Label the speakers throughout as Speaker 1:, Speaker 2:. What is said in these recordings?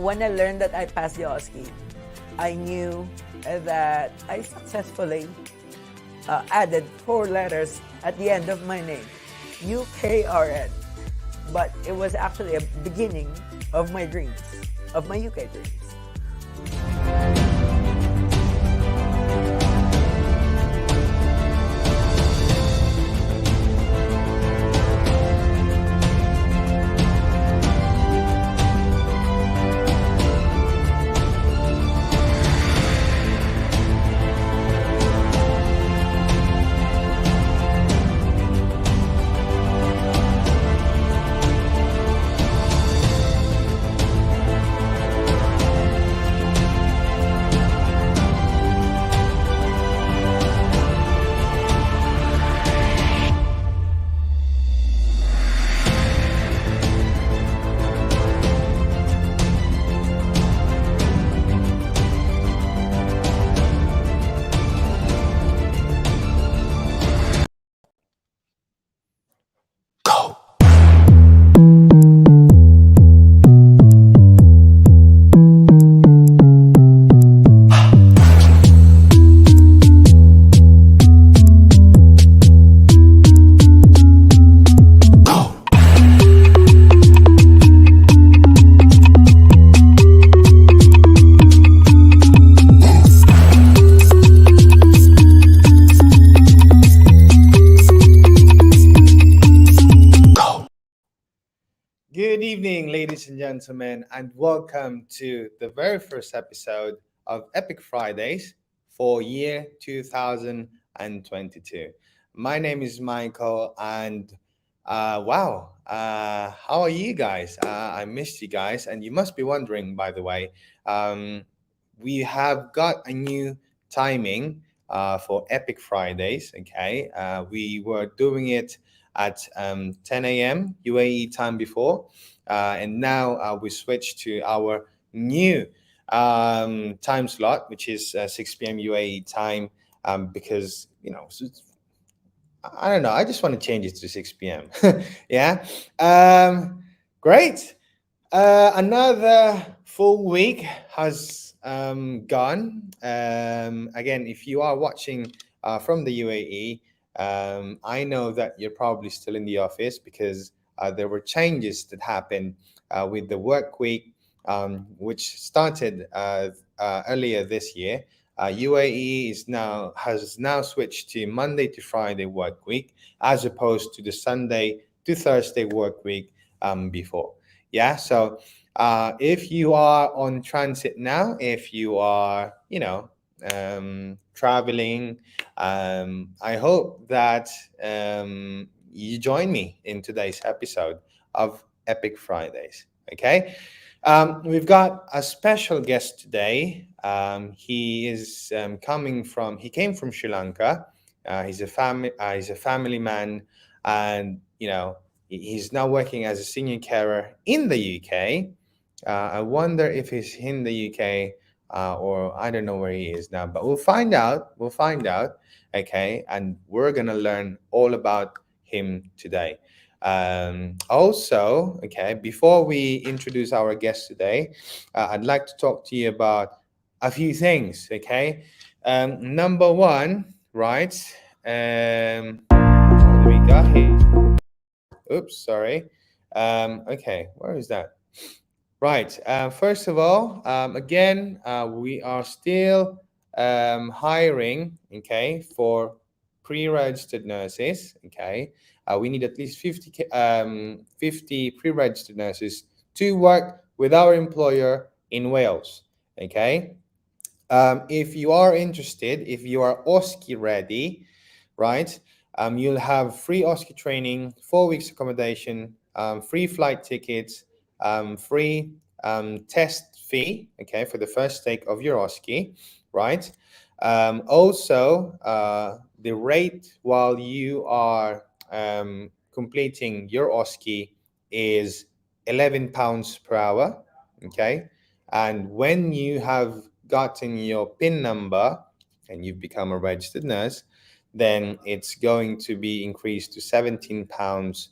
Speaker 1: when I learned that I passed the OSCE, I knew that I successfully added 4 letters at the end of my name, UKRN. But it was actually a beginning of my dreams, of my UK dreams.
Speaker 2: Good evening, ladies and gentlemen, and welcome to the very first episode of Epic Fridays for year 2022. My name is Michael, and how are you guys? I missed you guys, and you must be wondering, by the way, we have got a new timing for Epic Fridays. Okay, we were doing it at 10 a.m. UAE time before, and now we switched to our new time slot, which is 6 p.m. UAE time, because I don't know. I just want to change it to 6 p.m. Yeah. Great. Another full week has gone. Again, if you are watching from the UAE, I know that you're probably still in the office because there were changes that happened with the work week, which started earlier this year. UAE has now switched to Monday to Friday work week as opposed to the Sunday to Thursday work week before. Yeah, so if you are on transit now, if you are, traveling, I hope that you join me in today's episode of Epic Fridays. Okay, we've got a special guest today. He came from Sri Lanka. He's a family man, and he's now working as a senior carer in the UK. I wonder if he's in the UK or I don't know where he is now, but we'll find out. We'll find out. Okay, and we're gonna learn all about him today. Also, okay, before we introduce our guest today, I'd like to talk to you about a few things. Okay, number one, right? What do we got here? Oops, sorry. Okay, where is that? Right. First of all, again, we are still hiring, okay, for pre-registered nurses. Okay, we need at least 50 pre-registered nurses to work with our employer in Wales. Okay. If you are interested, if you are OSCE ready, right, you'll have free OSCE training, 4 weeks accommodation, free flight tickets, free test fee, okay, for the first take of your OSCE, right? Also, the rate while you are completing your OSCE is £11 per hour, okay? And when you have gotten your PIN number and you've become a registered nurse, then it's going to be increased to £17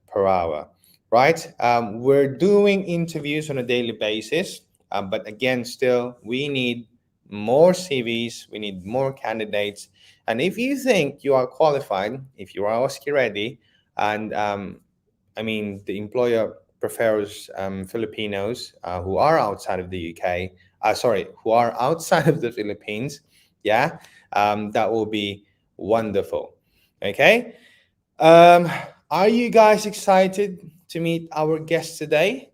Speaker 2: per hour, right? We're doing interviews on a daily basis. But again, still, we need more CVs, we need more candidates. And if you think you are qualified, if you are OSCE ready, and I mean, the employer prefers Filipinos who are outside of the UK, sorry, who are outside of the Philippines, yeah, that will be wonderful. Okay. Um, are you guys excited to meet our guest today?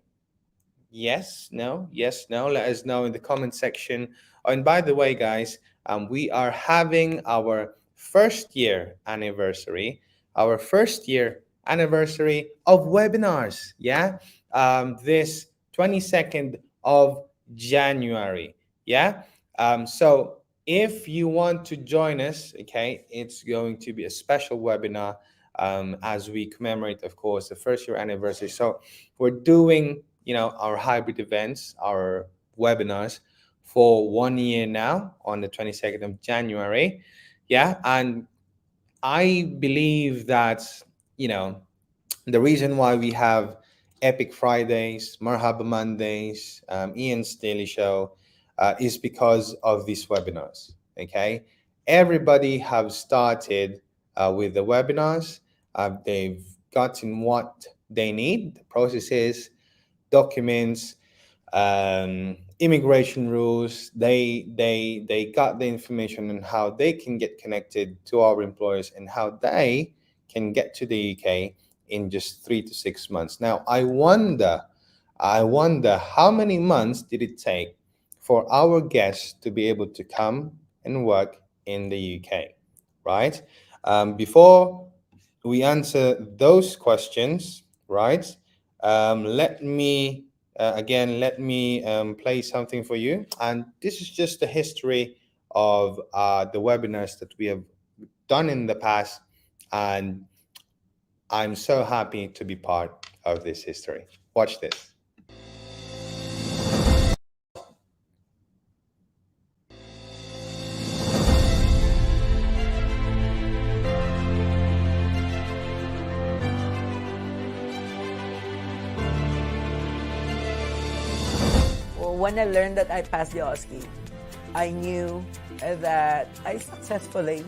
Speaker 2: Yes, no, yes, no. Let us know in the comment section. Oh, and by the way, guys, we are having our first year anniversary, our first year anniversary of webinars. Yeah, this 22nd of January. Yeah. So if you want to join us, okay, it's going to be a special webinar as we commemorate, of course, the first year anniversary. So we're doing, our hybrid events, our webinars for 1 year now on the 22nd of January. Yeah. And I believe that, you know, the reason why we have Epic Fridays, Marhaba Mondays, Ian's Daily Show is because of these webinars. Okay, everybody have started with the webinars. They've gotten what they need, the processes, documents, immigration rules. They got the information on how they can get connected to our employers and how they can get to the UK in just 3 to 6 months. Now, I wonder how many months did it take for our guests to be able to come and work in the UK, right? Before we answer those questions, right? Let me play something for you. And this is just the history of the webinars that we have done in the past. And I'm so happy to be part of this history. Watch this.
Speaker 1: Well, when I learned that I passed the OSCE, I knew that I successfully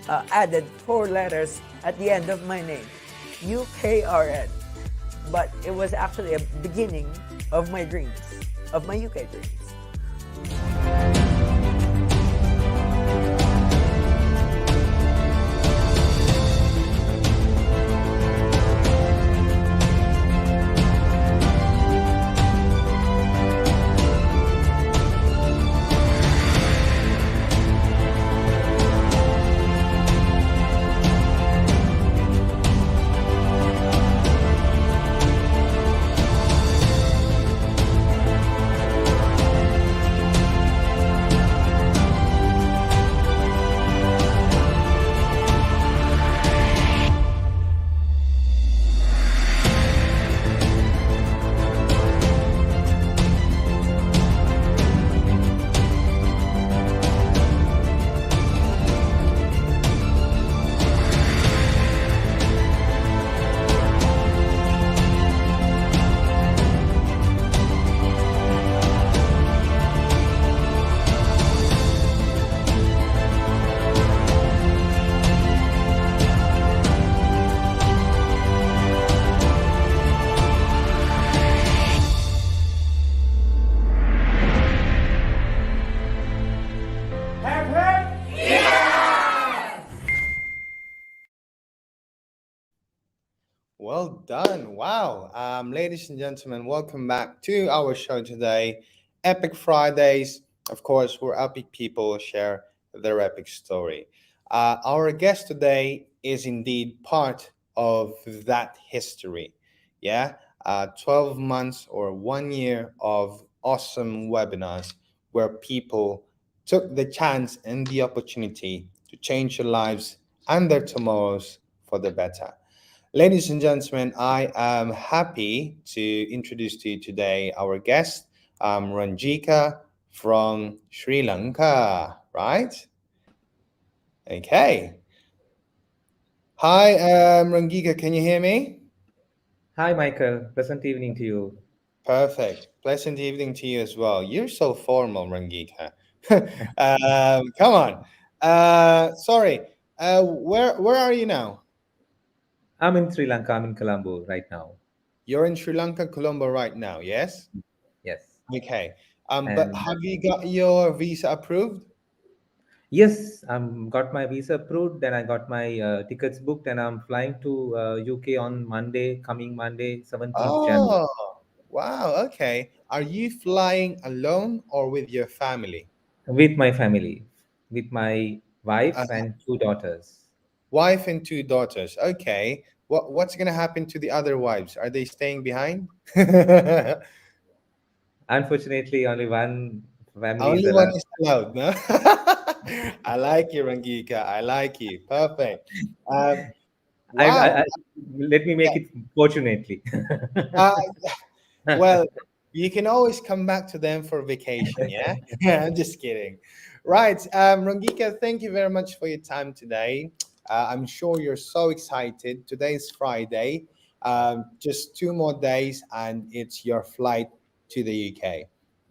Speaker 1: added 4 letters at the end of my name, UKRN. But it was actually a beginning of my dreams, of my UK dreams.
Speaker 2: Well done. Wow. Ladies and gentlemen, welcome back to our show today. Epic Fridays, of course, where epic people share their epic story. Our guest today is indeed part of that history. Yeah. 12 months or 1 year of awesome webinars where people took the chance and the opportunity to change their lives and their tomorrows for the better. Ladies and gentlemen, I am happy to introduce to you today our guest, Ranjika from Sri Lanka, right? Okay. Hi, Ranjika, can you hear me?
Speaker 3: Hi, Michael. Pleasant evening to you.
Speaker 2: Perfect. Pleasant evening to you as well. You're so formal, Rangika. Come on. Sorry. Where are you now?
Speaker 3: I'm in Sri Lanka. I'm in Colombo right now.
Speaker 2: You're in Sri Lanka, Colombo right now, yes?
Speaker 3: Yes.
Speaker 2: Okay. But
Speaker 3: And
Speaker 2: have you got your visa approved?
Speaker 3: yes, I'm got my visa approved. Then I got my tickets booked, and I'm flying to UK on Monday, coming Monday, 17th January,
Speaker 2: Oh, wow. Okay. Are you flying alone or with your family?
Speaker 3: with my family, with my
Speaker 2: Uh,
Speaker 3: wife and two daughters.
Speaker 2: Wife and two daughters. Okay. What's gonna happen to the other wives? Are they staying behind?
Speaker 3: Unfortunately, only one family is
Speaker 2: Only one
Speaker 3: allowed.
Speaker 2: is allowed, no? I like you, Rangika. I like you. Perfect. Um, wow.
Speaker 3: I let me
Speaker 2: Yeah.
Speaker 3: make it fortunately.
Speaker 2: Uh, well, you can always come back to them for vacation, yeah? I'm just kidding. Right. Rangika, thank you very much for your time today. I'm sure you're so excited. Today's Friday. Just 2 more days, and it's your flight to the UK.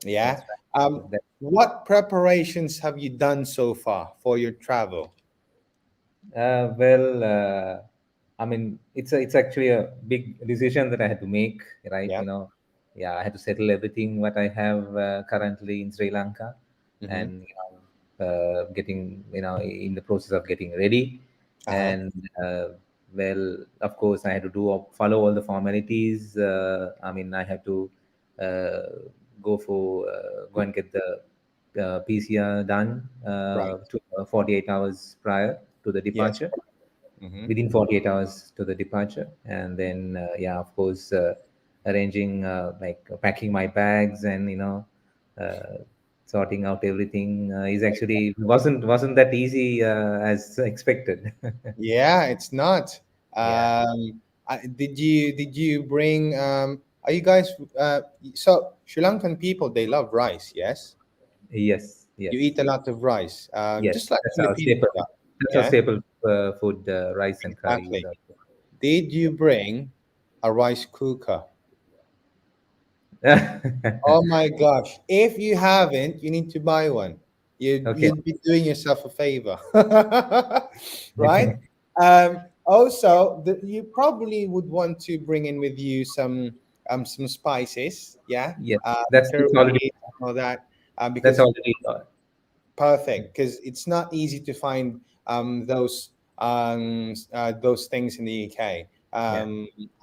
Speaker 2: Yeah.
Speaker 3: That's right.
Speaker 2: Um,
Speaker 3: That,
Speaker 2: what preparations have you done so far for your travel?
Speaker 3: well, I mean, it's actually a big decision that I had to make, right?
Speaker 2: Yeah.
Speaker 3: Yeah, I had to settle everything what I have currently in Sri Lanka,
Speaker 2: Mm-hmm.
Speaker 3: and getting in the process of getting ready,
Speaker 2: Uh-huh.
Speaker 3: and well, of course, I had to follow all the formalities. I mean, I have to go and get the PCR done
Speaker 2: Right.
Speaker 3: 48 hours prior to the
Speaker 2: Yes.
Speaker 3: departure,
Speaker 2: Mm-hmm.
Speaker 3: within 48 hours to the departure. And then yeah, of course, arranging like packing my bags, and uh, sorting out everything is actually wasn't that easy as expected.
Speaker 2: Yeah, it's not.
Speaker 3: Yeah.
Speaker 2: Did you bring are you guys so Sri Lankan people, they love rice, yes?
Speaker 3: Yes,
Speaker 2: You
Speaker 3: yes,
Speaker 2: eat a lot of rice.
Speaker 3: yes,
Speaker 2: Just like
Speaker 3: that's our
Speaker 2: Filipinos
Speaker 3: staple.
Speaker 2: do.
Speaker 3: That's our
Speaker 2: Yeah,
Speaker 3: staple food, rice and curries.
Speaker 2: exactly. Did you bring a rice cooker? Oh my gosh. If you haven't, you need to buy one.
Speaker 3: Okay.
Speaker 2: You'd be doing yourself a favor. Right? Also, you probably would want to bring in with you some spices, yeah?
Speaker 3: Yes, that's already
Speaker 2: Curry and all that.
Speaker 3: that's
Speaker 2: Because
Speaker 3: already
Speaker 2: perfect, because it's not easy to find those things in the UK.
Speaker 3: yeah.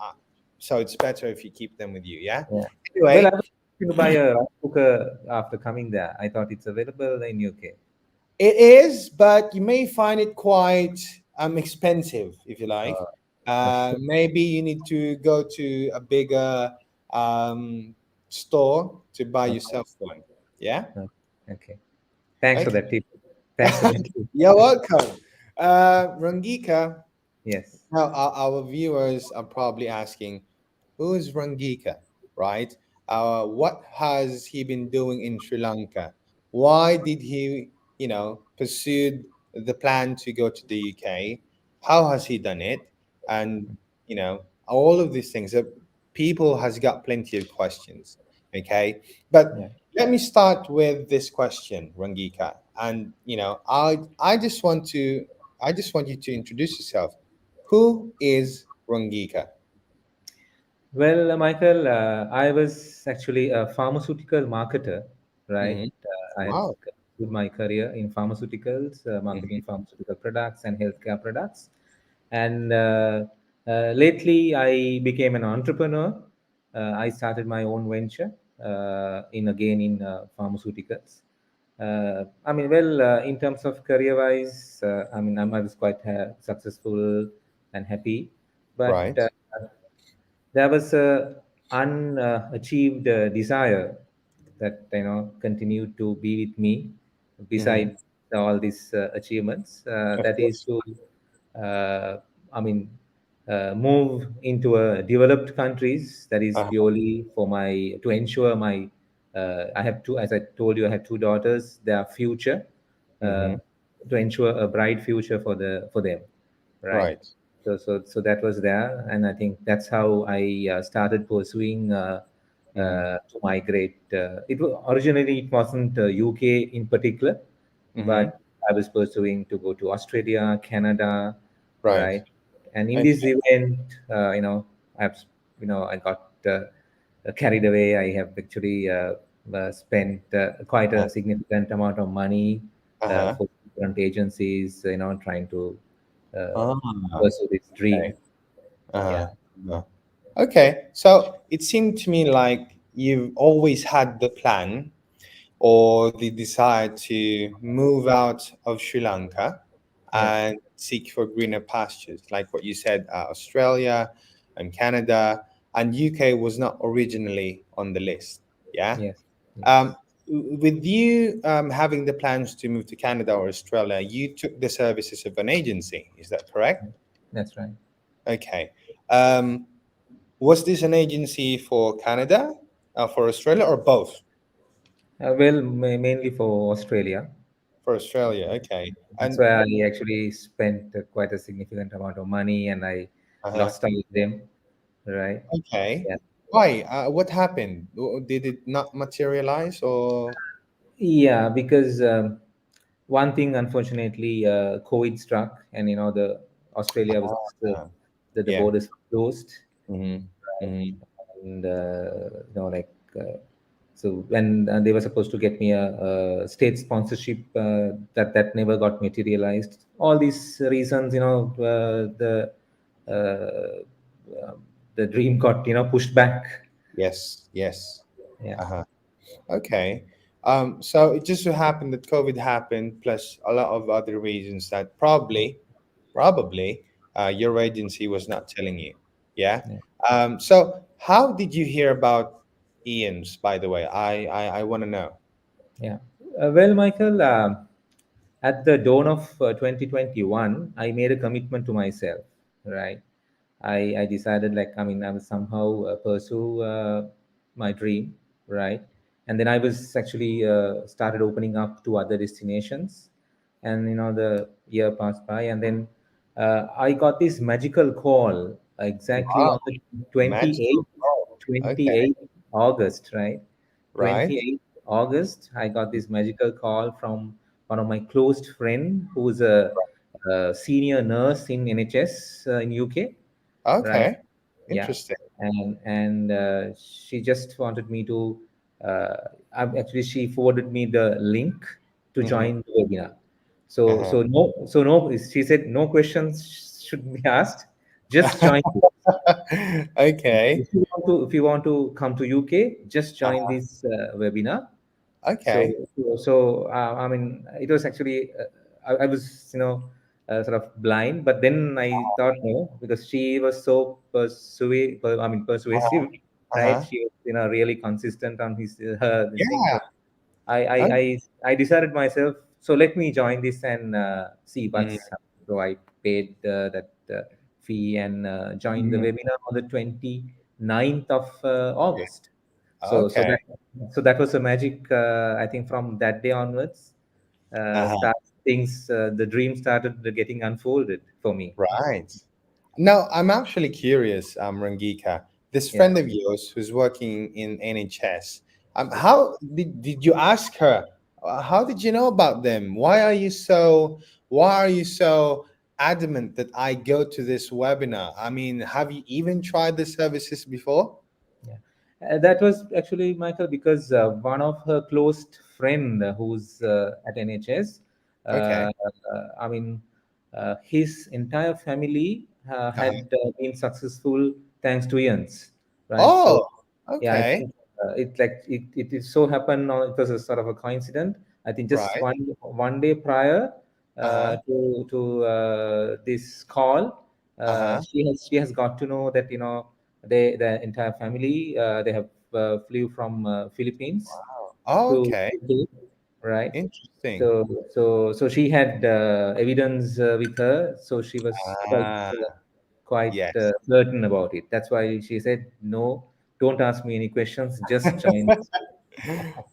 Speaker 2: Uh, so it's better if you keep them with you, yeah?
Speaker 3: Yeah. Well, I
Speaker 2: Anyway,
Speaker 3: was thinking to buy a rice cooker after coming there. I thought it's available in UK.
Speaker 2: it is, but you may find it quite expensive, if you like.
Speaker 3: Uh, okay.
Speaker 2: Maybe you need to go to a bigger um, store to buy
Speaker 3: Okay.
Speaker 2: yourself one. Yeah.
Speaker 3: Okay. Okay. Thanks for
Speaker 2: Okay.
Speaker 3: that tip. Thanks for that tip.
Speaker 2: You're welcome, Rangika.
Speaker 3: Yes.
Speaker 2: Now, our viewers are probably asking, who is Rangika, right? What has he been doing in Sri Lanka? Why did he, pursued the plan to go to the UK? How has he done it? And, all of these things. People has got plenty of questions, okay? But
Speaker 3: Yeah.
Speaker 2: let me start with this question, Rangika. And, I just want you to introduce yourself. Who is Rangika?
Speaker 3: Well, Michael, I was actually a pharmaceutical marketer, right?
Speaker 2: Hmm.
Speaker 3: I had
Speaker 2: Wow.
Speaker 3: put my career in pharmaceuticals, marketing
Speaker 2: Hmm.
Speaker 3: pharmaceutical products and healthcare products. And lately, I became an entrepreneur. I started my own venture in pharmaceuticals. I mean, well, in terms of career-wise, I mean, I was quite successful and happy, but
Speaker 2: Right.
Speaker 3: there was a unachieved desire that continued to be with me
Speaker 2: Hmm.
Speaker 3: beside all these achievements.
Speaker 2: Of
Speaker 3: That is
Speaker 2: course.
Speaker 3: to, uh, I mean, move into a developed countries. That is
Speaker 2: Uh-huh.
Speaker 3: purely for my to ensure my. I have two, as I told you, I have two daughters. Their future, uh,
Speaker 2: Hmm.
Speaker 3: to ensure a bright future for them, right?
Speaker 2: Right.
Speaker 3: So that was there, and I think that's how I started pursuing to migrate. Originally it wasn't UK in particular,
Speaker 2: Mm-hmm.
Speaker 3: but I was pursuing to go to Australia, Canada,
Speaker 2: Right.
Speaker 3: right? And in this
Speaker 2: Okay.
Speaker 3: event, I've I got carried away. I have actually spent quite
Speaker 2: Uh,
Speaker 3: a significant amount of money
Speaker 2: uh-huh.
Speaker 3: for different agencies, trying to uh,
Speaker 2: Ah,
Speaker 3: pursue this
Speaker 2: okay.
Speaker 3: dream.
Speaker 2: Uh-huh.
Speaker 3: Yeah,
Speaker 2: Uh-huh. Okay. So it seemed to me like you've always had the plan or the desire to move out of Sri Lanka
Speaker 3: yeah,
Speaker 2: and seek for greener pastures, like what you said, Australia and Canada, and UK was not originally on the list. Yeah.
Speaker 3: yes, yes,
Speaker 2: Um, with you having the plans to move to Canada or Australia, you took the services of an agency. Is that correct?
Speaker 3: that's right.
Speaker 2: Okay. Um, was this an agency for Canada, for Australia, or both?
Speaker 3: Well, mainly for Australia.
Speaker 2: For Australia. Okay.
Speaker 3: That's
Speaker 2: And
Speaker 3: why I actually spent quite a significant amount of money, and I
Speaker 2: uh-huh.
Speaker 3: lost out with them. Right?
Speaker 2: Okay.
Speaker 3: Yeah.
Speaker 2: Why? What happened? Did it not materialize or?
Speaker 3: Yeah, because one thing, unfortunately, COVID struck, and the Australia was
Speaker 2: Ah,
Speaker 3: the
Speaker 2: yeah.
Speaker 3: borders were closed,
Speaker 2: Mm-hmm. Mm-hmm.
Speaker 3: and so when they were supposed to get me a state sponsorship, that never got materialized. All these reasons, uh, the dream got pushed back.
Speaker 2: Yes. Yes.
Speaker 3: Yeah,
Speaker 2: Uh-huh. Okay. So it just so happened that COVID happened, plus a lot of other reasons that probably, your agency was not telling you. Yeah.
Speaker 3: yeah,
Speaker 2: So how did you hear about IANS, by the way? I want to know.
Speaker 3: yeah. Well, Michael, at the dawn of 2021, I made a commitment to myself, right? I decided, like, I will somehow pursue my dream, right? And then I was actually started opening up to other destinations, and the year passed by, and then I got this magical call exactly
Speaker 2: Wow,
Speaker 3: on the
Speaker 2: magical
Speaker 3: 28th,
Speaker 2: call. Okay,
Speaker 3: 28th August, right?
Speaker 2: right.
Speaker 3: 28th August, I got this magical call from one of my close friend who's a senior nurse in NHS in UK, right?
Speaker 2: Okay,
Speaker 3: Yeah,
Speaker 2: interesting.
Speaker 3: and she just wanted me to. Uh, Actually, she forwarded me the link to
Speaker 2: Mm-hmm.
Speaker 3: join the webinar. So
Speaker 2: Uh-huh.
Speaker 3: so no so no. She said no questions should be asked. Just join.
Speaker 2: Okay.
Speaker 3: If you want to come to UK, just join
Speaker 2: Uh-huh.
Speaker 3: this webinar.
Speaker 2: Okay.
Speaker 3: I mean, it was actually I was sort of blind, but then I thought no, because she was so persuasive, right?
Speaker 2: Uh-huh.
Speaker 3: She was really consistent on her this thing.
Speaker 2: Yeah.
Speaker 3: So I I
Speaker 2: Okay.
Speaker 3: I decided myself. So let me join this and see
Speaker 2: Mm,
Speaker 3: what's happening. So I paid that fee and joined the
Speaker 2: mm,
Speaker 3: webinar on the 29th of August. So so
Speaker 2: okay.
Speaker 3: that so that was a magic. I think from that day onwards,
Speaker 2: Uh-huh.
Speaker 3: start things. The dream started getting unfolded for me.
Speaker 2: Right. Now, I'm actually curious, Rangika, this
Speaker 3: Yeah.
Speaker 2: friend of yours who's working in NHS, how did you ask her? How did you know about them? Why are you so adamant that I go to this webinar? I mean, have you even tried the services before?
Speaker 3: Yeah, that was actually Michael, because one of her close friend who's at NHS.
Speaker 2: Okay.
Speaker 3: Uh, his entire family
Speaker 2: Uh-huh.
Speaker 3: had been successful thanks to IANS, right?
Speaker 2: Oh,
Speaker 3: So yeah, I
Speaker 2: okay.
Speaker 3: think it is so happened. It was a sort of a coincidence. I think just
Speaker 2: Right.
Speaker 3: one day prior
Speaker 2: Uh-huh.
Speaker 3: to this call,
Speaker 2: Uh-huh.
Speaker 3: she has got to know that the entire family they have flew from Philippines
Speaker 2: Oh,
Speaker 3: to
Speaker 2: okay.
Speaker 3: UK, right?
Speaker 2: Interesting.
Speaker 3: So she had evidence with her, so she was
Speaker 2: Ah,
Speaker 3: quite
Speaker 2: yes.
Speaker 3: certain about it. That's why she said, "No, don't ask me any questions. Just join."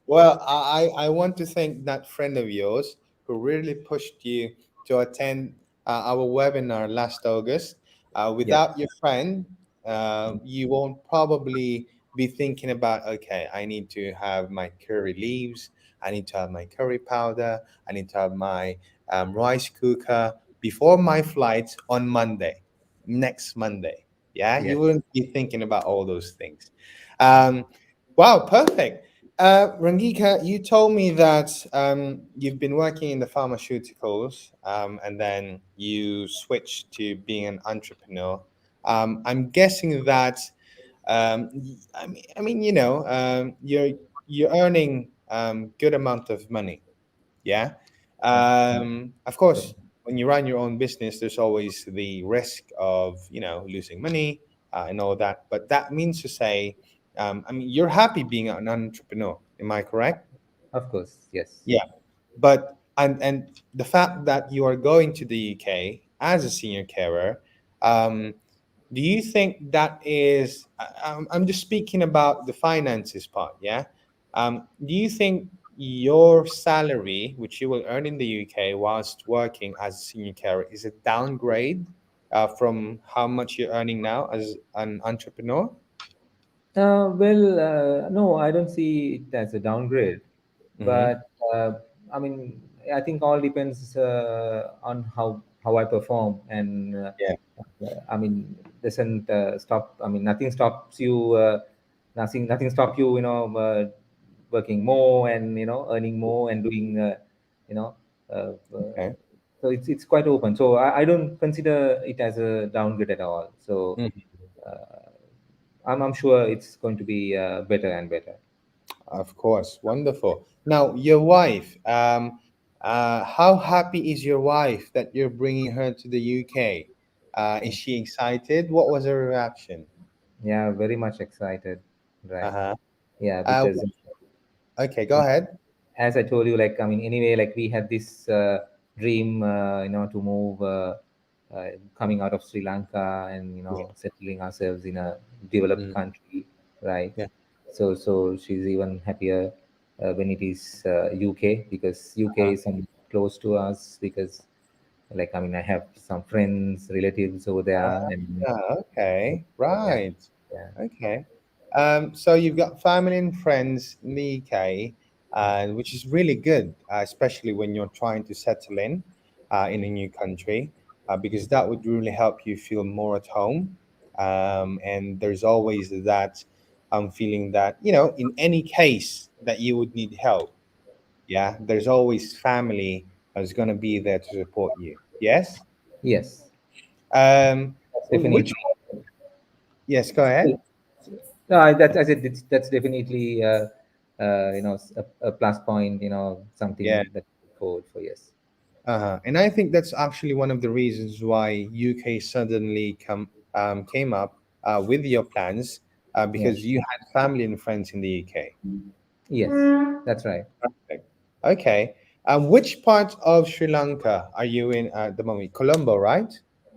Speaker 2: Well, I want to thank that friend of yours who really pushed you to attend our webinar last August.
Speaker 3: Yeah,
Speaker 2: Without your friend, you won't probably be thinking about, okay, I need to have my curry leaves, I need to have my curry powder, I need to have my rice cooker before my flight on Monday, next Monday. Yeah,
Speaker 3: Yes.
Speaker 2: you wouldn't be thinking about all those things. Um, wow, perfect. Rangika, you told me that you've been working in the pharmaceuticals, and then you switched to being an entrepreneur. I'm guessing that you're earning good amount of money. Yeah. Of course, when you run your own business, there's always the risk of losing money and all that. But that means to say, you're happy being an entrepreneur. Am I correct?
Speaker 3: Of course. Yes.
Speaker 2: Yeah. But and the fact that you are going to the UK as a senior carer, um, do you think that is? I'm just speaking about the finances part. Yeah. Do you think your salary, which you will earn in the UK whilst working as a senior carer, is a downgrade from how much you're earning now as an entrepreneur?
Speaker 3: No, I don't see it as a downgrade,
Speaker 2: Mm-hmm.
Speaker 3: but I mean, I think all depends on how I perform, and
Speaker 2: Yeah.
Speaker 3: I mean, doesn't stop. I mean, nothing stops you. Nothing stop you. Working more and earning more and doing. You know,
Speaker 2: Okay.
Speaker 3: so it's quite open. So I don't consider it as a downgrade at all. So.
Speaker 2: Mhm.
Speaker 3: Uh, I'm sure it's going to be better and better.
Speaker 2: Of course, wonderful. Now, your wife, how happy is your wife that you're bringing her to the UK? Is she excited? What was her reaction?
Speaker 3: Yeah, very much excited, right?
Speaker 2: Uh-huh.
Speaker 3: Yeah,
Speaker 2: Uh,
Speaker 3: because
Speaker 2: okay, go ahead.
Speaker 3: as I told you, like I mean, anyway, like we had this dream, to move, coming out of Sri Lanka and
Speaker 2: Yeah.
Speaker 3: settling ourselves in a developed
Speaker 2: Mm,
Speaker 3: country, right?
Speaker 2: yeah.
Speaker 3: So she's even happier when it is UK, because UK
Speaker 2: Uh-huh.
Speaker 3: is close to us, because like I mean, I have some friends, relatives over there, and
Speaker 2: Okay.
Speaker 3: yeah,
Speaker 2: Right.
Speaker 3: yeah,
Speaker 2: Okay. So you've got family and friends in the UK, which is really good, especially when you're trying to settle in a new country, because that would really help you feel more at home. And there's always that feeling that, in any case that you would need help, yeah, there's always family that's going to be there to support you. Yes?
Speaker 3: yes,
Speaker 2: Which,
Speaker 3: definitely.
Speaker 2: yes, go ahead.
Speaker 3: No, I said that's definitely a plus point.
Speaker 2: Yeah.
Speaker 3: Something that forward for. Yes,
Speaker 2: Uh-huh. And I think that's actually one of the reasons why UK suddenly came up with your plans
Speaker 3: yeah,
Speaker 2: because you had family and friends in the UK.
Speaker 3: yes, that's right.
Speaker 2: Perfect. Okay. Which part of Sri Lanka are you in at the moment? Colombo, right?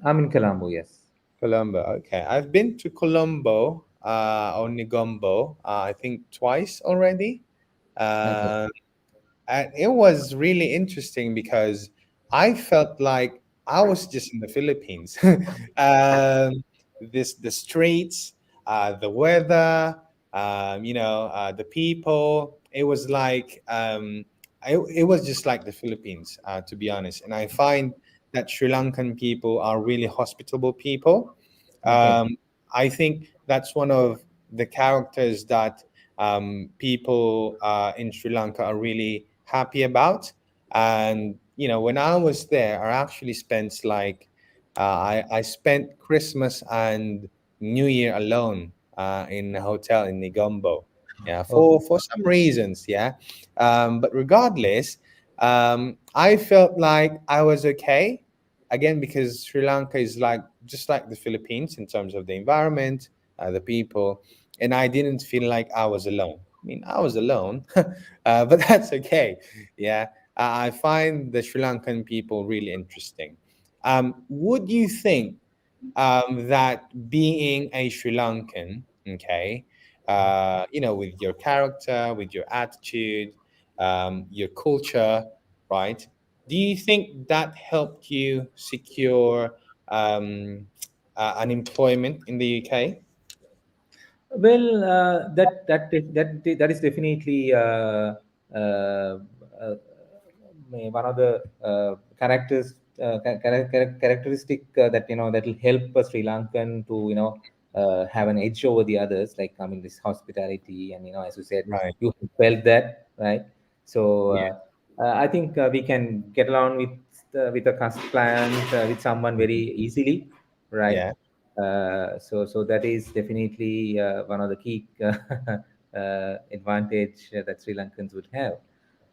Speaker 3: I'm in Colombo. Yes.
Speaker 2: Colombo. Okay. I've been to Colombo or Negombo, I think twice already.
Speaker 3: Okay.
Speaker 2: Uh, and it was really interesting because I felt like I was just in the Philippines. The streets, the weather, the people. It was like it was just like the Philippines, to be honest. And I find that Sri Lankan people are really hospitable people.
Speaker 3: Okay.
Speaker 2: Um, I think that's one of the characters that people in Sri Lanka are really happy about. And when I was there, I actually spent like I spent Christmas and New Year alone in a hotel in Negombo. Yeah,
Speaker 3: Okay.
Speaker 2: for some reasons. Yeah, but regardless, I felt like I was okay. Again, because Sri Lanka is like just like the Philippines in terms of the environment, the people, and I didn't feel like I was alone. I mean, I was alone, but that's okay. Yeah, I find the Sri Lankan people really interesting. Would you think that being a Sri Lankan, okay, with your character, with your attitude, your culture, right? Do you think that helped you secure um, unemployment in the UK?
Speaker 3: Well, that is definitely uh, one of the characteristic that that will help a Sri Lankan to have an edge over the others. Like, I mean, this hospitality, and as you said,
Speaker 2: Right.
Speaker 3: you felt that, right? So
Speaker 2: Yeah.
Speaker 3: I think we can get along with a client, with someone very easily, right?
Speaker 2: Yeah.
Speaker 3: So that is definitely one of the key advantage that Sri Lankans would have,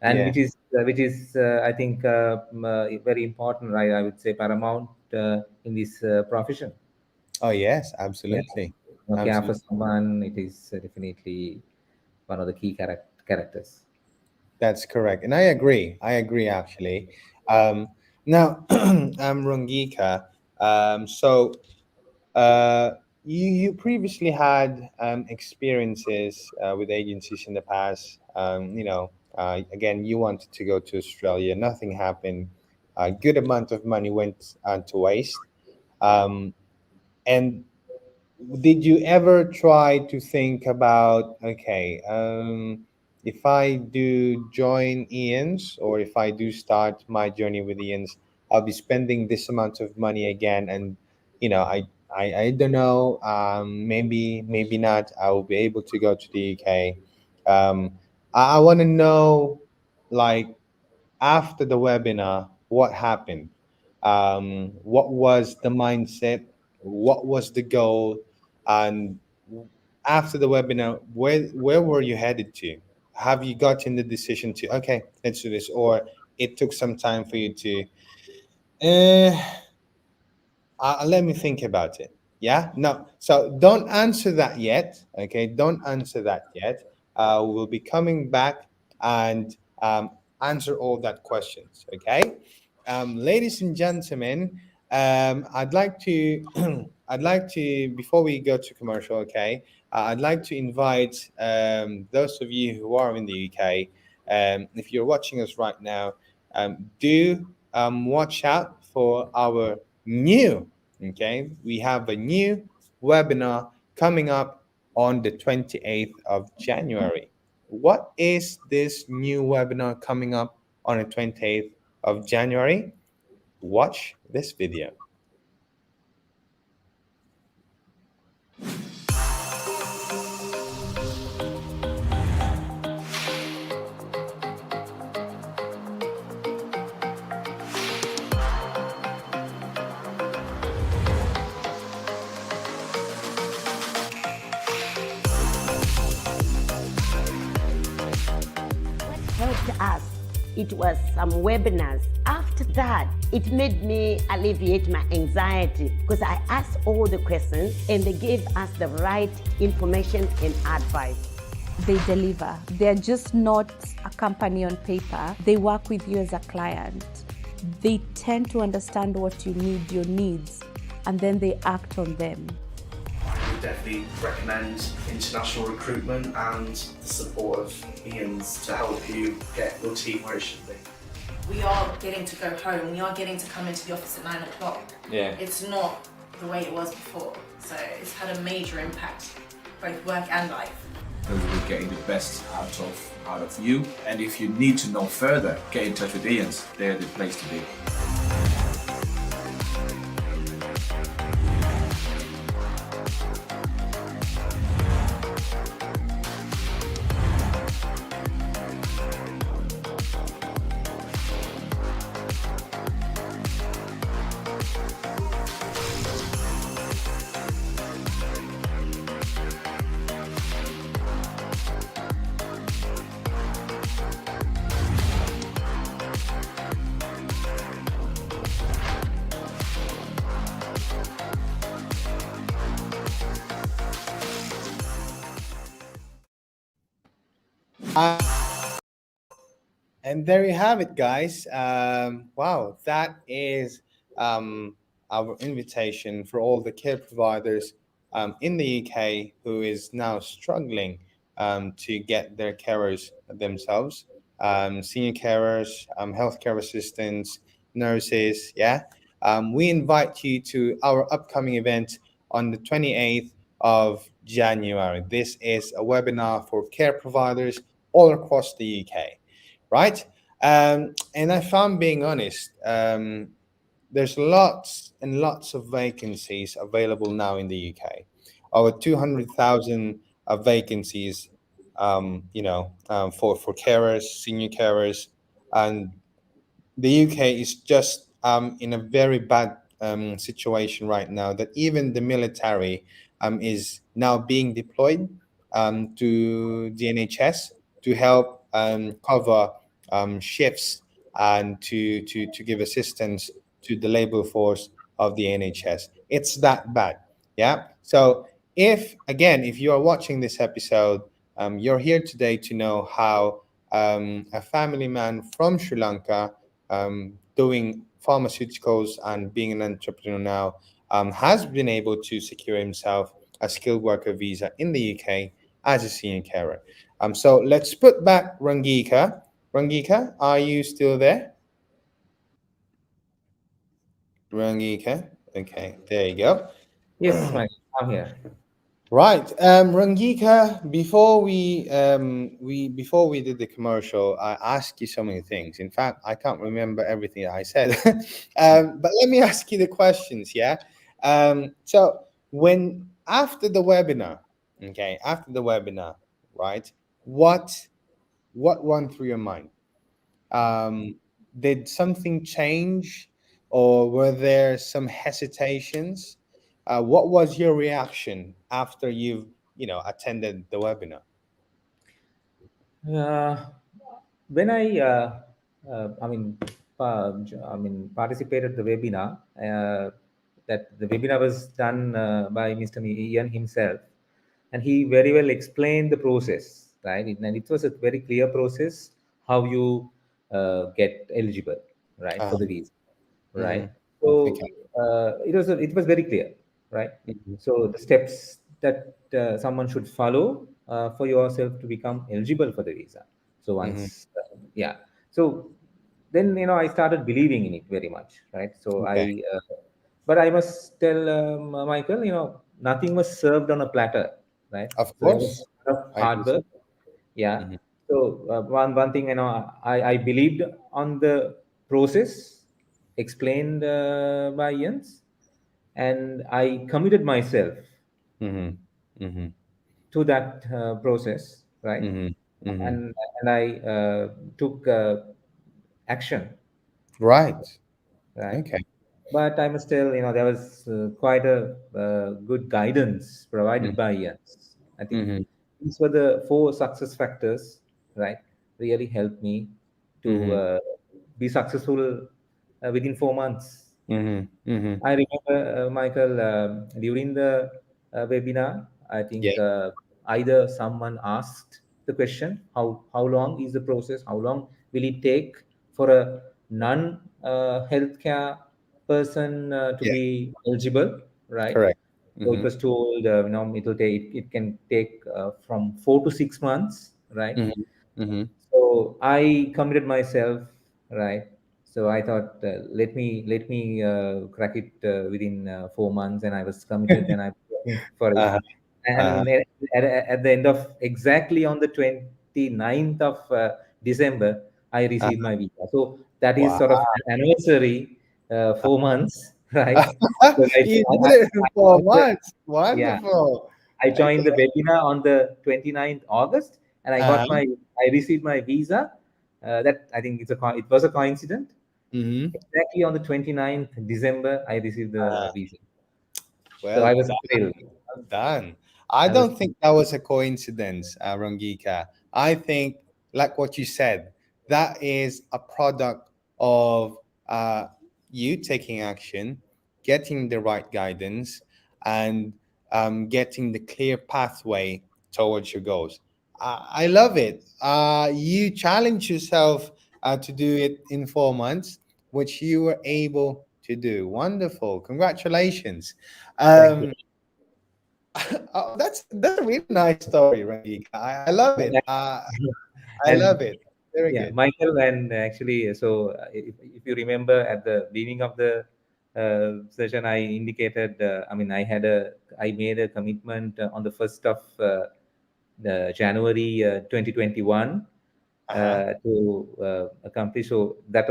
Speaker 3: and
Speaker 2: Yeah.
Speaker 3: which is I think very important, right? I would say paramount in this profession.
Speaker 2: Oh yes,
Speaker 3: Yeah,
Speaker 2: absolutely.
Speaker 3: care for
Speaker 2: Absolutely.
Speaker 3: someone, it is definitely one of the key characters.
Speaker 2: That's correct. And I agree actually. Now Rangika, so uh you previously had experiences with agencies in the past. Again, you wanted to go to Australia, nothing happened. A good amount of money went to waste. Um, and did you ever try to think about, okay, if I do join IANS, or if I do start my journey with IANS, I'll be spending this amount of money again, and I don't know, maybe not, I will be able to go to the UK. I want to know, like, after the webinar, what happened? What was the mindset? What was the goal? And after the webinar, where were you headed to? Have you gotten the decision to, okay, let's do this, or it took some time for you to, eh, let me think about it. Yeah, no. So don't answer that yet. Okay, don't answer that yet. We'll be coming back and answer all that questions. Okay, ladies and gentlemen, I'd like to, I'd like to, before we go to commercial. Okay, I'd like to invite those of you who are in the UK. If you're watching us right now, do watch out for our new, okay, we have a new webinar coming up on the 28th of January. What is this new webinar coming up on the 28th of January? Watch this video.
Speaker 4: Helped us. It was some webinars. After that, it made me alleviate my anxiety because I asked all the questions and they gave us the right information and advice.
Speaker 5: They deliver. They're just not a company on paper. They work with you as a client. They tend to understand what you need, your needs, and then they act on them.
Speaker 6: Definitely recommend international recruitment and the support of IANS to help you get your team where it should be.
Speaker 7: We are getting to go home, we are getting to come into the office at 9 o'clock.
Speaker 2: Yeah.
Speaker 7: It's not the way it was before, so it's had a major impact, both work and life.
Speaker 8: We're getting the best out of you, and if you need to know further, get in touch with IANS. They're the place to be.
Speaker 2: And there you have it, guys. Wow, that is our invitation for all the care providers in the UK who is now struggling to get their carers themselves. Senior carers, healthcare assistants, nurses. Yeah, we invite you to our upcoming event on the 28th of January. This is a webinar for care providers all across the UK, right? And if I'm being honest, there's lots and lots of vacancies available now in the UK. Over 200,000 vacancies, for carers, senior carers, and the UK is just in a very bad situation right now that even the military is now being deployed to the NHS to help cover shifts and to give assistance to the labor force of the NHS. It's that bad. Yeah. So if you are watching this episode, you're here today to know how a family man from Sri Lanka doing pharmaceuticals and being an entrepreneur now, has been able to secure himself a skilled worker visa in the UK as a senior carer. So let's put back Rangika. Rangika, are you still there? Rangika. Okay, there you go.
Speaker 3: Yes, Mike, I'm here.
Speaker 2: Right, Rangika. Before we did the commercial, I asked you so many things. In fact, I can't remember everything I said. But let me ask you the questions. Yeah. So when after the webinar, okay, after the webinar, right? What went through your mind? Did something change, or were there some hesitations? What was your reaction after you've attended the webinar?
Speaker 3: Uh, when I mean, participated the webinar. That the webinar was done by Mr. Ian himself, and he very well explained the process, right? And it was a very clear process how you get eligible, right, for the visa, right?
Speaker 2: Mhm.
Speaker 3: So
Speaker 2: Okay.
Speaker 3: it was very clear, right?
Speaker 2: Mhm.
Speaker 3: So the steps that someone should follow for yourself to become eligible for the visa. So
Speaker 2: Mhm.
Speaker 3: once, yeah. So then I started believing in it very much, right? So
Speaker 2: Okay.
Speaker 3: but I must tell Michael, nothing was served on a platter, right?
Speaker 2: Of
Speaker 3: So there was
Speaker 2: course.
Speaker 3: a lot of
Speaker 2: I
Speaker 3: hard work,
Speaker 2: understand.
Speaker 3: yeah.
Speaker 2: Mhm.
Speaker 3: So one thing, I believed on the process explained by Jens, and I committed myself
Speaker 2: Mhm. Mhm.
Speaker 3: to that process, right?
Speaker 2: Mhm. Mhm.
Speaker 3: And I took action,
Speaker 2: Right.
Speaker 3: right?
Speaker 2: Okay.
Speaker 3: But I must tell, there was quite a good guidance provided
Speaker 2: Mhm.
Speaker 3: by Jens. I think
Speaker 2: Mhm.
Speaker 3: these were the four success factors, right? Really helped me to
Speaker 2: Mhm.
Speaker 3: be successful within 4 months.
Speaker 2: Mhm. Mhm.
Speaker 3: I remember, Michael, during the webinar, I
Speaker 2: Yeah.
Speaker 3: think either someone asked the question, how long is the process? How long will it take for a non healthcare person to
Speaker 2: Yeah.
Speaker 3: be eligible, right?
Speaker 2: Correct.
Speaker 3: So it
Speaker 2: Mhm.
Speaker 3: was told, it can take from 4 to 6 months, right?
Speaker 2: Mhm. Mhm.
Speaker 3: So I committed myself, right? So I thought, let me crack it within 4 months, and I was committed, and I was working for it.
Speaker 2: Uh-huh. Uh-huh.
Speaker 3: And at the end of exactly on the 29th of December, I received
Speaker 2: Uh-huh.
Speaker 3: my visa. So that is
Speaker 2: Wow.
Speaker 3: sort of an anniversary, 4 months, right? So
Speaker 2: You did it in
Speaker 3: I,
Speaker 2: 4 months.
Speaker 3: yeah,
Speaker 2: Wonderful.
Speaker 3: I
Speaker 2: Okay.
Speaker 3: joined the webinar on the 29th August, and
Speaker 2: Uh-huh.
Speaker 3: I received my visa. That I think it was a coincidence.
Speaker 2: Mm-hmm.
Speaker 3: Exactly on the 29th December, I received the visa. So
Speaker 2: Well
Speaker 3: I was
Speaker 2: done.
Speaker 3: thrilled.
Speaker 2: Well done. I
Speaker 3: I was
Speaker 2: don't think that was a coincidence, Rangika. I think, like what you said, that is a product of uh, you taking action, getting the right guidance, and getting the clear pathway towards your goals. I love it. You challenge yourself to do it in 4 months, which you were able to do. Wonderful. Congratulations.
Speaker 3: thank you.
Speaker 2: Um, oh, that's a really nice story, Rangika. I love
Speaker 3: And,
Speaker 2: it. I
Speaker 3: and
Speaker 2: love it. Very
Speaker 3: yeah,
Speaker 2: good.
Speaker 3: Michael, and actually, so if you remember at the beginning of the session, I indicated, I made a commitment on the 1st of January 2021
Speaker 2: Uh-huh.
Speaker 3: to accomplish. So that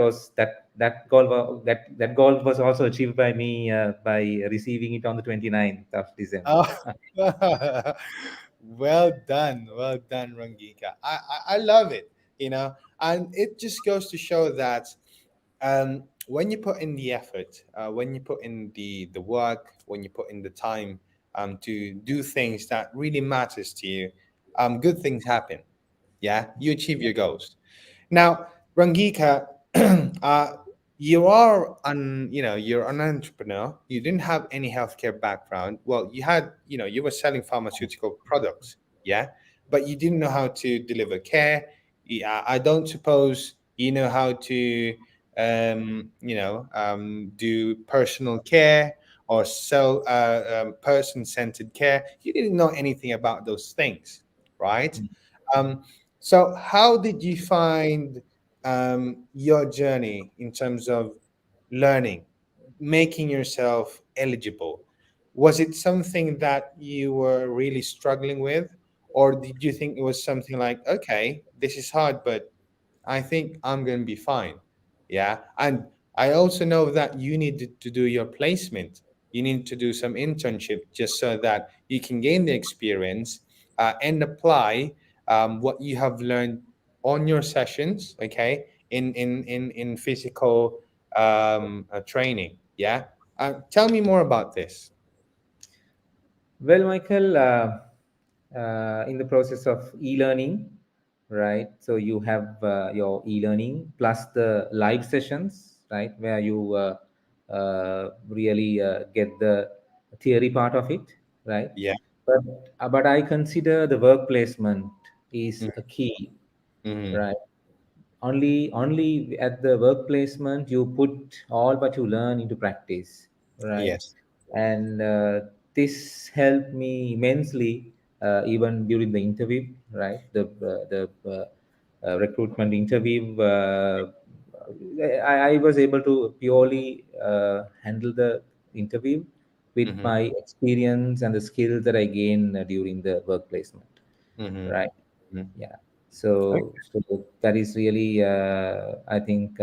Speaker 3: goal was also achieved by me by receiving it on the 29th of December.
Speaker 2: Oh, well done, Rangika. I love it, and it just goes to show that when you put in the effort, when you put in the work, when you put in the time to do things that really matters to you, good things happen. Yeah, you achieve your goals. Now, Rangika, uh, you're an entrepreneur. You didn't have any healthcare background. Well, you were selling pharmaceutical products, yeah, but you didn't know how to deliver care. Yeah, I don't suppose you know how to, do personal care or sell person-centered care. You didn't know anything about those things, right? Um, so, how did you find your journey in terms of learning, making yourself eligible? Was it something that you were really struggling with, or did you think it was something like, okay, this is hard, but I think I'm going to be fine. Yeah. And I also know that you need to do your placement. You need to do some internship just so that you can gain the experience and apply what you have learned on your sessions, okay, in physical training. Yeah. Tell me more about this.
Speaker 3: Well, Michael, in the process of e-learning, right? So you have your e-learning plus the live sessions, right, where you really get the theory part of it, right?
Speaker 2: Yeah.
Speaker 3: But I consider the work placement is a key,
Speaker 2: Mm-hmm.
Speaker 3: right? Only at the work placement you put all what you learn into practice, right?
Speaker 2: Yes.
Speaker 3: And this helped me immensely even during the interview, right? The recruitment interview, I was able to purely handle the interview with
Speaker 2: Mm-hmm.
Speaker 3: my experience and the skills that I gained during the work placement,
Speaker 2: Mm-hmm.
Speaker 3: right?
Speaker 2: Mm-hmm.
Speaker 3: Yeah. So that is really, I think,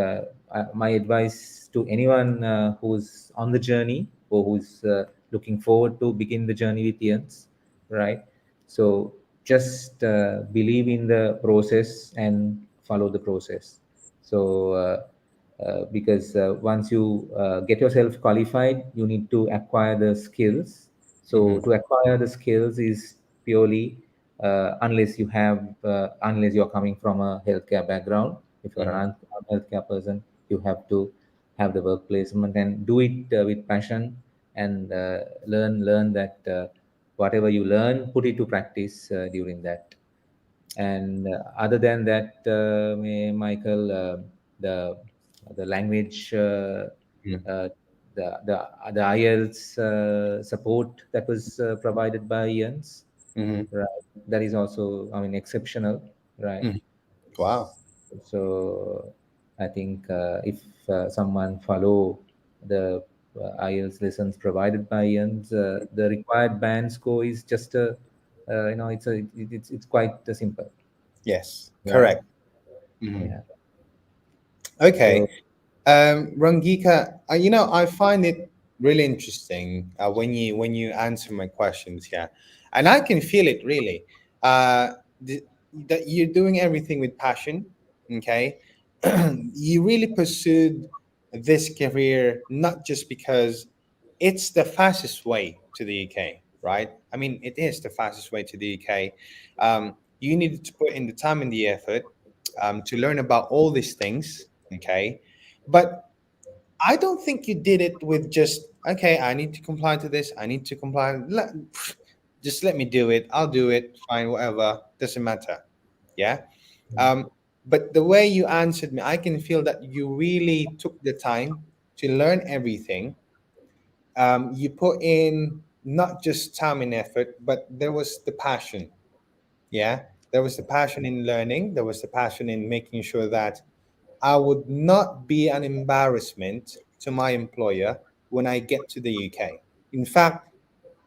Speaker 3: my advice to anyone who's on the journey or who's looking forward to begin the journey with IANS, right? So just believe in the process and follow the process. So because once you get yourself qualified, you need to acquire the skills.
Speaker 2: Mm-hmm.
Speaker 3: So to acquire the skills is purely unless you're coming from a healthcare background. If you're
Speaker 2: Mm-hmm.
Speaker 3: an healthcare person, you have to have the work placement and do it with passion and learn that whatever you learn, put it to practice during that. And other than that, Michael, the the language, uh, the IELTS support that was provided by IANS,
Speaker 2: Mm-hmm.
Speaker 3: right? That is also, I mean, exceptional, right?
Speaker 2: Mm-hmm. Wow.
Speaker 3: So I think if someone follow the IELTS lessons provided by IANS, the required band score is just it's quite simple,
Speaker 2: Yes,
Speaker 3: right?
Speaker 2: correct. Mhm.
Speaker 3: Yeah.
Speaker 2: Okay.
Speaker 3: So
Speaker 2: Rangika, I find it really interesting when you answer my questions here, and I can feel it really. Uh, th- that you're doing everything with passion. Okay, you really pursued this career not just because it's the fastest way to the UK, right? I mean, it is the fastest way to the UK. You needed to put in the time and the effort to learn about all these things, okay? But I don't think you did it with just, okay, I need to comply to this, I need to comply. Just let me do it. I'll do it. Fine, whatever. Doesn't matter. Yeah. Um, but the way you answered me, I can feel that you really took the time to learn everything. You put in not just time and effort, but there was the passion. Yeah. There was the passion in learning. There was the passion in making sure that I would not be an embarrassment to my employer when I get to the UK. In fact,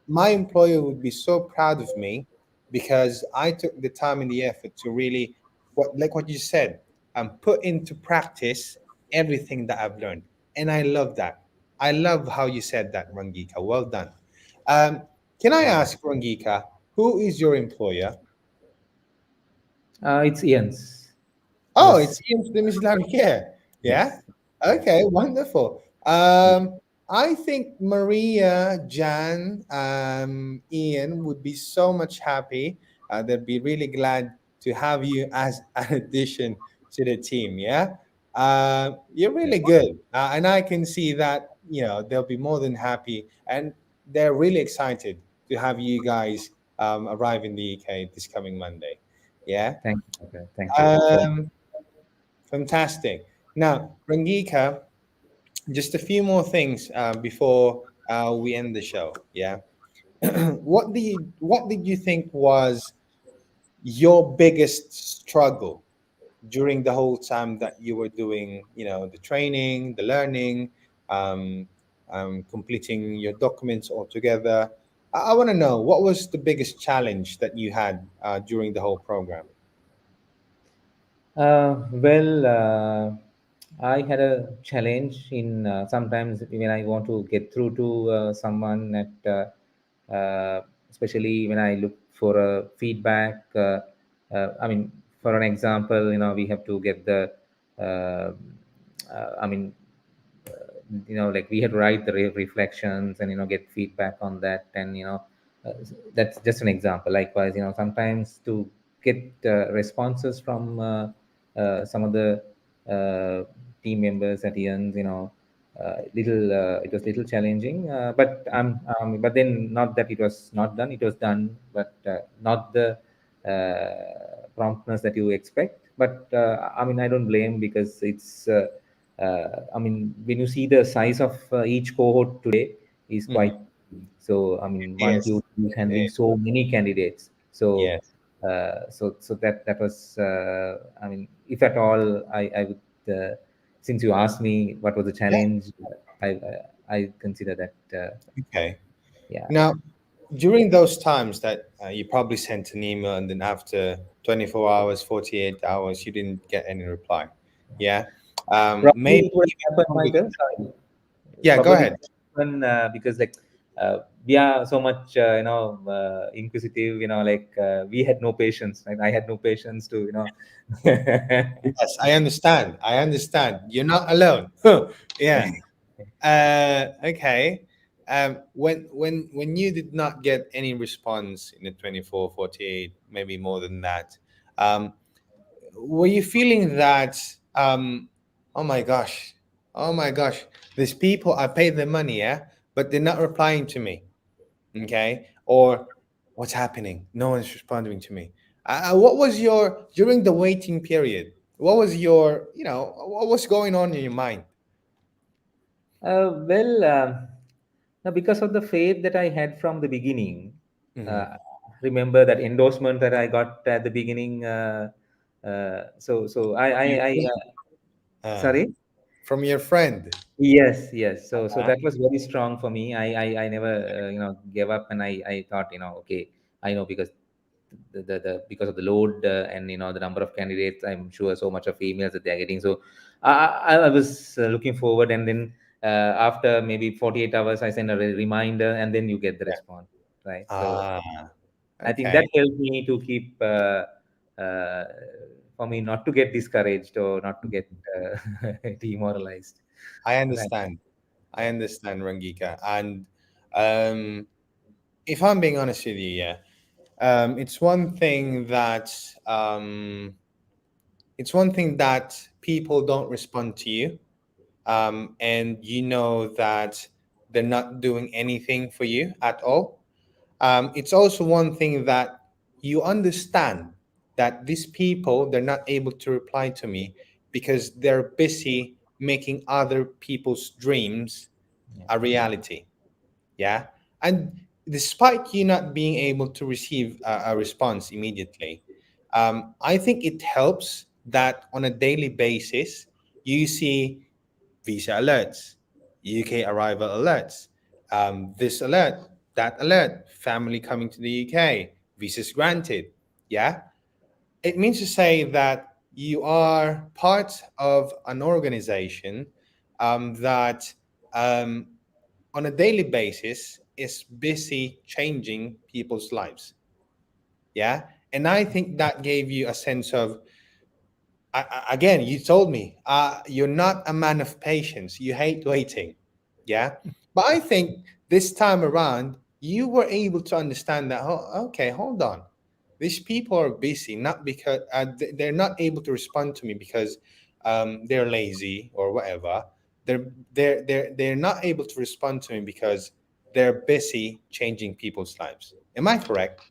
Speaker 2: my employer would be so proud of me because I took the time and the effort to really, what you said, put into practice everything that I've learned, and I love that. I love how you said that, Rangika. Well done. Um, can I ask, Rangika, who is your employer?
Speaker 3: It's IANS.
Speaker 2: Oh,
Speaker 3: Yes.
Speaker 2: it's Ian from Islamic Care. Yeah.
Speaker 3: Yes.
Speaker 2: Okay, wonderful. I think Maria, Jan, Ian would be so much happy. They'd be really glad to have you as an addition to the team. Yeah. You're really good. And I can see that, they'll be more than happy and they're really excited to have you guys arrive in the UK this coming Monday. Yeah.
Speaker 3: Thank you. Okay. Thank you so much.
Speaker 2: Um, Fantastic. Now, Rangika, just a few more things before we end the show. Yeah. What did you think was your biggest struggle during the whole time that you were doing, the training, the learning, um, completing your documents altogether? I want to know what was the biggest challenge that you had during the whole program?
Speaker 3: I had a challenge in sometimes when I want to get through to someone especially when I look for a feedback. I mean, for an example, we have to get the, uh, I mean, like we had to write the reflections and get feedback on that, and uh, that's just an example. Likewise, sometimes to get responses from some of the uh, team members at IANS, little it was little challenging, but then not that it was not done, it was done, but not the promptness that you expect. But I mean, I don't blame, because it's I mean, when you see the size of each cohort today is
Speaker 2: Mhm.
Speaker 3: quite, so I mean, one
Speaker 2: Yes.
Speaker 3: huge is
Speaker 2: It
Speaker 3: handling
Speaker 2: is.
Speaker 3: so many candidates. So
Speaker 2: Yes.
Speaker 3: that was, I mean, if at all, I would, since you asked me what was the
Speaker 2: Yeah.
Speaker 3: challenge, I consider that,
Speaker 2: Okay.
Speaker 3: yeah.
Speaker 2: Now, during those times that you probably sent an email and then after 24 hours, 48 hours, you didn't get any reply. Yeah.
Speaker 3: Probably
Speaker 2: Maybe
Speaker 3: it would
Speaker 2: even
Speaker 3: happen,
Speaker 2: 1 week.
Speaker 3: Michael. Sorry.
Speaker 2: Yeah, go
Speaker 3: Probably
Speaker 2: ahead.
Speaker 3: happen because, like, we are so much inquisitive. Like, we had no patience. Right? I had no patience to
Speaker 2: Yes, I understand. I understand. You're not alone. Yeah. Okay. When you did not get any response in the 24, 48, maybe more than that, um, were you feeling that, oh my gosh, oh my gosh, these people, I paid them money, yeah, but they're not replying to me, okay? Or what's happening? No one's responding to me. What was your, during the waiting period, what was your, what was going on in your mind?
Speaker 3: well, now, because of the faith that I had from the beginning,
Speaker 2: Hmm.
Speaker 3: uh, remember that endorsement that I got at the beginning. So
Speaker 2: Uh,
Speaker 3: sorry.
Speaker 2: from your friend.
Speaker 3: Yes, yes. So
Speaker 2: Uh,
Speaker 3: that was very strong for me. I never gave up, and I thought, okay, I know, because because of the load, and the number of candidates, I'm sure so much of emails that they are getting. So I was looking forward, and then after maybe 48 hours, I send a reminder, and then you get the
Speaker 2: yeah.
Speaker 3: response, right? So
Speaker 2: Ah,
Speaker 3: I think that
Speaker 2: okay.
Speaker 3: helped me to keep, uh, for me not to get discouraged or not to get demoralized.
Speaker 2: I
Speaker 3: Right.
Speaker 2: understand. I
Speaker 3: Yeah.
Speaker 2: understand, Rangika. And um, if I'm being honest with you, yeah, it's one thing that people don't respond to you, and you know that they're not doing anything for you at all. It's also one thing that you understand that these people, they're not able to reply to me because they're busy making other people's dreams
Speaker 3: Yeah.
Speaker 2: a reality. Yeah. And despite you not being able to receive a response immediately, I think it helps that on a daily basis you see visa alerts, UK arrival alerts, this alert, that alert, family coming to the UK, visas granted. Yeah, it means to say that you are part of an organization that um, on a daily basis is busy changing people's lives. Yeah. And I think that gave you a sense of, again, you told me you're not a man of patience. You hate waiting. Yeah. But I think this time around, you were able to understand that, oh, okay, hold on. These people are busy, not because they're not able to respond to me because they're lazy or whatever. They're not able to respond to me because they're busy changing people's lives. Am I correct?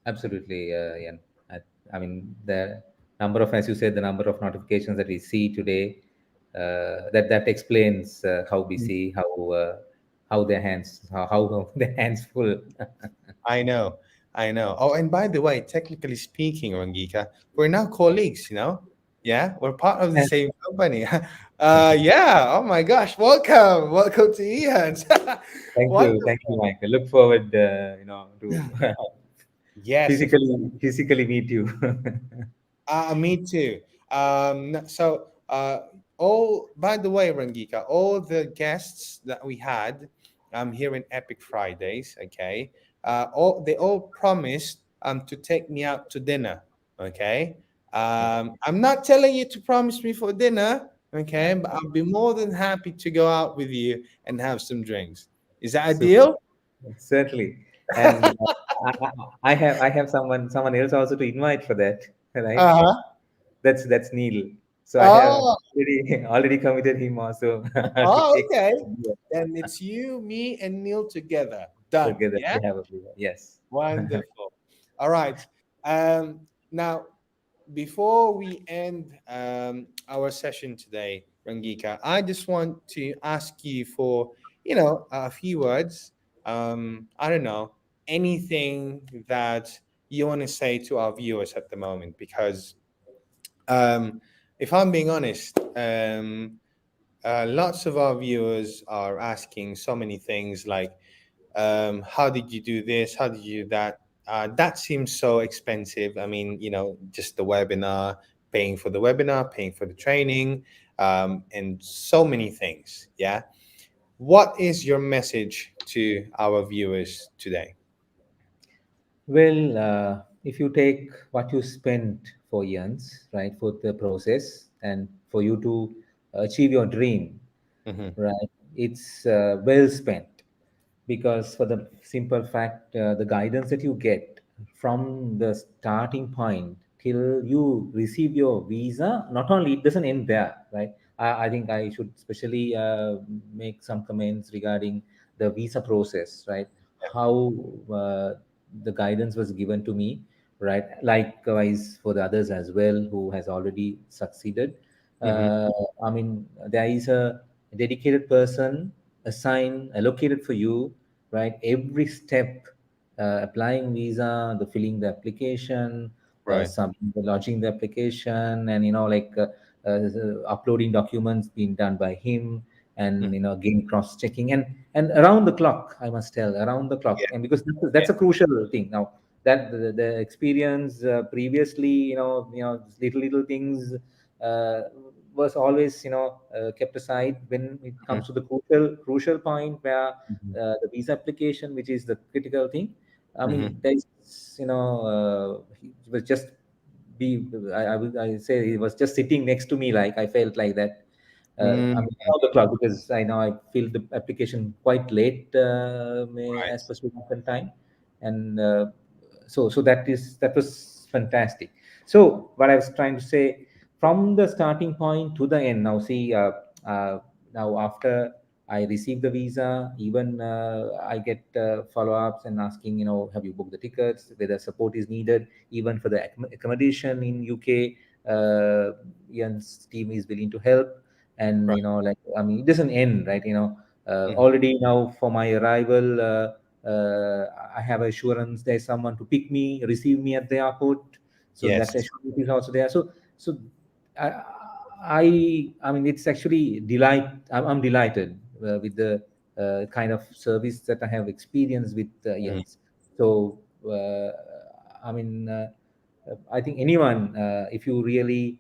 Speaker 3: Absolutely, Ian. I, I mean, the number of, as you said, the number of notifications that we see today, that explains how busy, how their hands, how their hands full.
Speaker 2: I know, I know. Oh, and by the way, technically speaking, Rangika, we're now colleagues, you know? Yeah, we're part of the same company. Yeah, oh my gosh, welcome. Welcome to IANS.
Speaker 3: Thank you,
Speaker 2: Wonderful.
Speaker 3: Michael. Look forward, to
Speaker 2: Yes, of
Speaker 3: physically meet you.
Speaker 2: Me too. All by the way, Rangika, all the guests that we had here in Epic Fridays, okay, all they all promised to take me out to dinner, okay. I'm not telling you to promise me for dinner, okay, but I'll be more than happy to go out with you and have some drinks. Is that a
Speaker 3: Super.
Speaker 2: deal?
Speaker 3: Certainly, and I have someone else also to invite for that, right?
Speaker 2: Uh-huh.
Speaker 3: That's Neil. So I have
Speaker 2: Oh,
Speaker 3: already committed him also to
Speaker 2: oh,
Speaker 3: take
Speaker 2: okay. Then it's you, me, and Neil together. Done.
Speaker 3: together.
Speaker 2: Yeah.
Speaker 3: We have a beer. Yes.
Speaker 2: Wonderful. All right. Now, before we end our session today, Rangika, I just want to ask you for, a few words. I don't know, anything that you want to say to our viewers at the moment, because if I'm being honest, lots of our viewers are asking so many things like, how did you do this? How did you do that? That seems so expensive. I mean, just the webinar, paying for the webinar, paying for the training, and so many things. Yeah. What is your message to our viewers today?
Speaker 3: Well, if you take what you spent for years, right, for the process and for you to achieve your dream,
Speaker 2: Hmm.
Speaker 3: right, it's well spent, because for the simple fact, the guidance that you get from the starting point till you receive your visa, not only it doesn't end there, right? I think I should especially make some comments regarding the visa process, right? How the guidance was given to me, right? Likewise for the others as well who has already succeeded.
Speaker 2: Hmm.
Speaker 3: uh, I mean, there is a dedicated person assigned, allocated for you, right? Every step, applying visa, the filling the application,
Speaker 2: Right.
Speaker 3: some lodging the application, and uploading documents being done by him,
Speaker 2: Mhm.
Speaker 3: and again cross checking, and around the clock, I must tell, around the clock,
Speaker 2: Yeah.
Speaker 3: and because that's a crucial thing now, that the experience previously, little things uh, was always kept aside when it
Speaker 2: Mhm.
Speaker 3: comes to the crucial point where
Speaker 2: Mhm.
Speaker 3: the visa application, which is the critical thing. I
Speaker 2: Mhm.
Speaker 3: mean, there's it was just be I say he was just sitting next to me, like I felt like that. I
Speaker 2: Mm.
Speaker 3: mean, around the clock, because I know I filled the application quite late, as
Speaker 2: Right.
Speaker 3: per Sri Lankan time, and that was fantastic. So what I was trying to say, from the starting point to the end, now see, uh, now after I receive the visa, even I get follow-ups and asking, have you booked the tickets, whether support is needed, even for the accommodation in UK. Ian's team is willing to help, and
Speaker 2: Right.
Speaker 3: like, I mean, it doesn't end, right?
Speaker 2: Mhm.
Speaker 3: Already now for my arrival, I have assurance there's someone to pick me, receive me at the airport, so that
Speaker 2: Yes.
Speaker 3: assurance is also there. So I, I mean, it's actually I'm delighted with the kind of service that I have experienced with
Speaker 2: Mm,
Speaker 3: IANS. So, I mean, I think anyone, if you really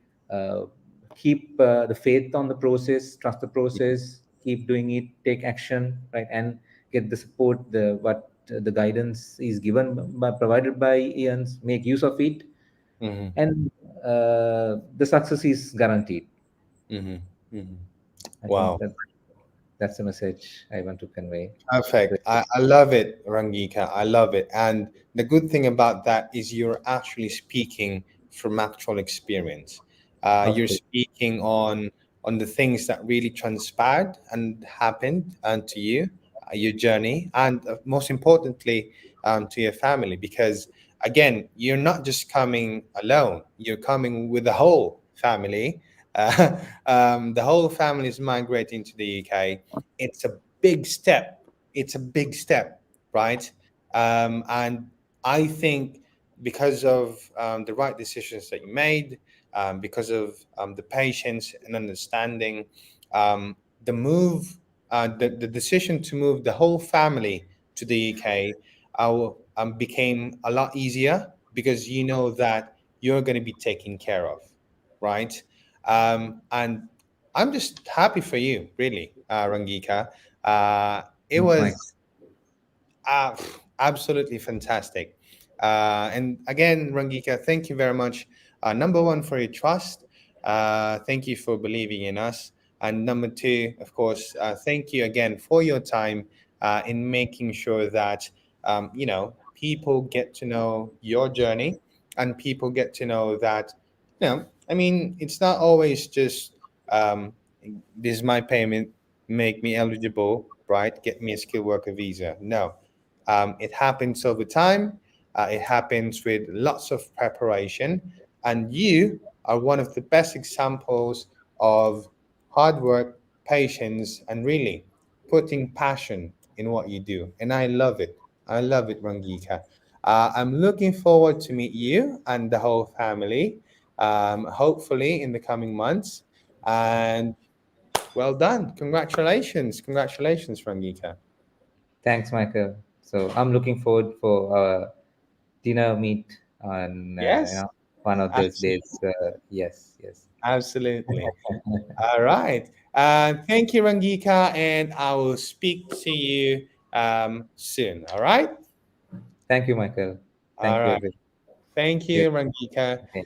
Speaker 3: keep the faith on the process, trust the process, keep doing it, take action, right, and get the support, the what the guidance is given by provided by IANS, make use of it,
Speaker 2: mhm,
Speaker 3: and the success is guaranteed.
Speaker 2: mhm, mhm.
Speaker 3: I think
Speaker 2: Wow.
Speaker 3: that's the message I want to convey.
Speaker 2: Perfect. I love it, Rangika. I love it. And the good thing about that is you're actually speaking from actual experience.
Speaker 3: Of
Speaker 2: You're
Speaker 3: course.
Speaker 2: speaking on the things that really transpired and happened to you, your journey, and most importantly, to your family. Because again, you're not just coming alone; you're coming with the whole family. The whole family is migrating to the UK. It's a big step. It's a big step, right? And I think because of the right decisions that you made, because of the patience and understanding, the move, the decision to move the whole family to the UK became a lot easier because you know that you're going to be taken care of, right? And I'm just happy for you, really, Rangika. It
Speaker 3: Thanks, Mike.
Speaker 2: was absolutely fantastic. And again, Rangika, thank you very much. Number one, for your trust. Thank you for believing in us. And number two, of course, thank you again for your time in making sure that, people get to know your journey and people get to know that, I mean, it's not always just um, this is my payment, make me eligible, right? Get me a skilled worker visa. No, it happens over time. It happens with lots of preparation. And you are one of the best examples of hard work, patience, and really putting passion in what you do. And I love it. I love it, Rangika. I'm looking forward to meet you and the whole family, hopefully in the coming months. And well done. Congratulations. Congratulations, Rangika.
Speaker 3: Thanks, Michael. So I'm looking forward for our dinner meet on
Speaker 2: Yes,
Speaker 3: one of those days.
Speaker 2: absolutely.
Speaker 3: Yes, yes.
Speaker 2: Absolutely. All right. Thank you, Rangika, and I will speak to you soon. All right.
Speaker 3: Thank you, Michael.
Speaker 2: All
Speaker 3: Thank you,
Speaker 2: right.
Speaker 3: everyone.
Speaker 2: Thank
Speaker 3: Great.
Speaker 2: you, Rangika.
Speaker 3: Okay.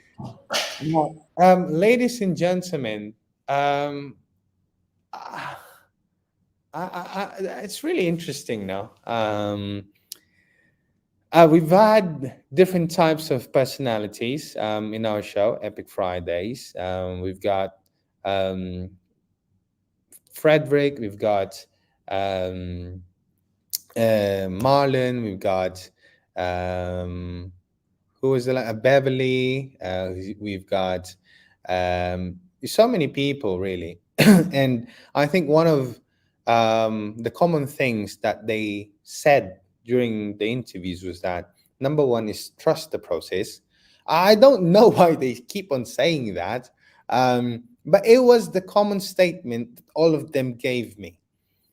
Speaker 2: Now, ladies and gentlemen, um, I, it's really interesting now. We've had different types of personalities in our show, Epic Fridays. We've got um, Frederick, we've got um, Marlon, we've got um, who is it? Beverly. We've got so many people really, and I think one of the common things that they said during the interviews was that number one is trust the process. I don't know why they keep on saying that, but it was the common statement that all of them gave me.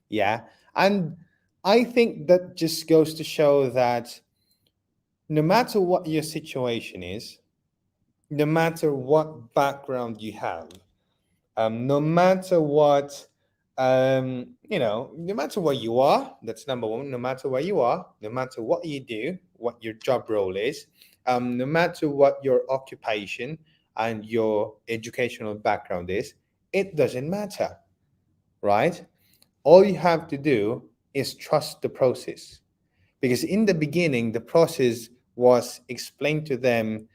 Speaker 2: Yeah, and I think that just goes to show that no matter what your situation is, no matter what background you have, no matter what, no matter where you are, that's number one, no matter where you are, no matter what you do, what your job role is, no matter what your occupation and your educational background is, it doesn't matter, right? All you have to do is trust the process, because in the beginning the process was explained to them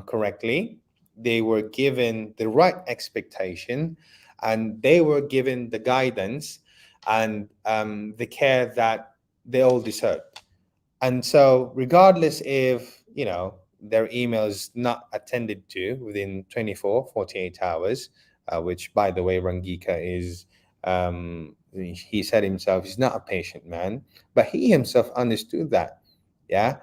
Speaker 2: correctly. They were given the right expectation, and they were given the guidance and the care that they all deserved. And so, regardless if, their email is not attended to within 24, 48 hours, which, by the way, Rangika is, he said himself, he's not a patient man, but he himself understood that. Yeah.